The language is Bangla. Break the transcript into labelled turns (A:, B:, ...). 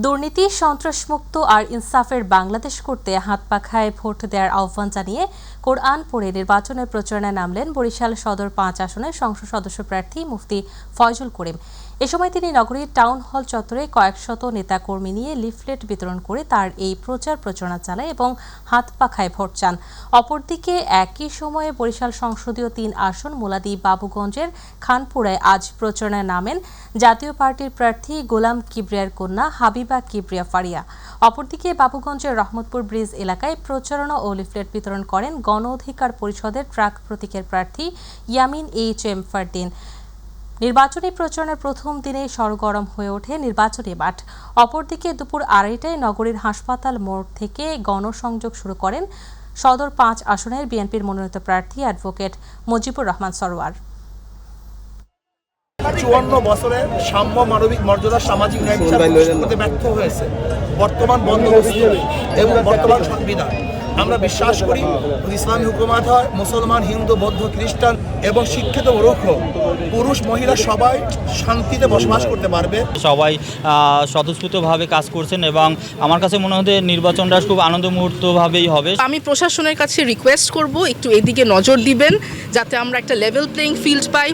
A: দুর্নীতি, সন্ত্রাসমুক্ত আর ইনসাফের বাংলাদেশ করতে হাত পাখায় ভোট দেওয়ার আহ্বান জানিয়ে কোরআন পড়ে নির্বাচনের প্রচারণায় নামলেন বরিশাল সদর ৫ আসনের সংসদ সদস্য প্রার্থী মুফতি ফয়জুল করিম। এ সময় তিনি নগরীর টাউন হল চত্বরে কয়েকশত নেতাকর্মী নিয়ে লিফলেট বিতরণ করে তার এই প্রচারণা চালায় এবং হাত পাখায় ভোট চান। অপরদিকে একই সময়ে বরিশাল সংসদীয় ৩ আসন মুলাদি বাবুগঞ্জের খানপুরায় আজ প্রচারণায় নামেন জাতীয় পার্টির প্রার্থী গোলাম কিবরিয়ার কন্যা হাবিবা কিবরিয়া ফারিয়া। অপরদিকে বাবুগঞ্জের রহমতপুর ব্রিজ এলাকায় প্রচারণা ও লিফলেট বিতরণ করেন গণ অধিকার পরিষদের ট্রাক প্রতীকের প্রার্থী ইয়ামিন এইচ.এম. ফারদিন। নির্বাচনী প্রচারণার প্রথম দিনে সরগরম হয়ে ওঠে নির্বাচনী মাঠ। অপরদিকে দুপুর ২:৩০টায় নগরীর হাসপাতাল মোড় থেকে গণসংযোগ শুরু করেন সদর ৫ আসনের বিএনপির মনোনীত প্রার্থী অ্যাডভোকেট মুজিবুর রহমান সরোয়ার।
B: ৫৪ বছরের সাম্য, মানবিক মর্যাদা, সামাজিক ন্যায় বিচার প্রতিষ্ঠা করতে ব্যর্থ হয়েছে বর্তমান বন্দোবস্ত এবং বর্তমান সংবিধান। আমরা বিশ্বাস করি ইসলামী হুকুমাত হয়, মুসলমান, হিন্দু, বৌদ্ধ, খ্রিস্টান এবং শিক্ষিত মূর্খ পুরুষ মহিলা সবাই শান্তিতে বসবাস করতে পারবে।
C: সবাই স্বতঃস্ফূর্তভাবে কাজ করছেন এবং আমার কাছে মনে হয় নির্বাচনটা খুব আনন্দ মুহূর্তভাবেই হবে।
D: আমি প্রশাসনের কাছে রিকোয়েস্ট করব একটু এদিকে নজর দিবেন যাতে আমরা একটা লেভেল প্লেইং ফিল্ড পাই।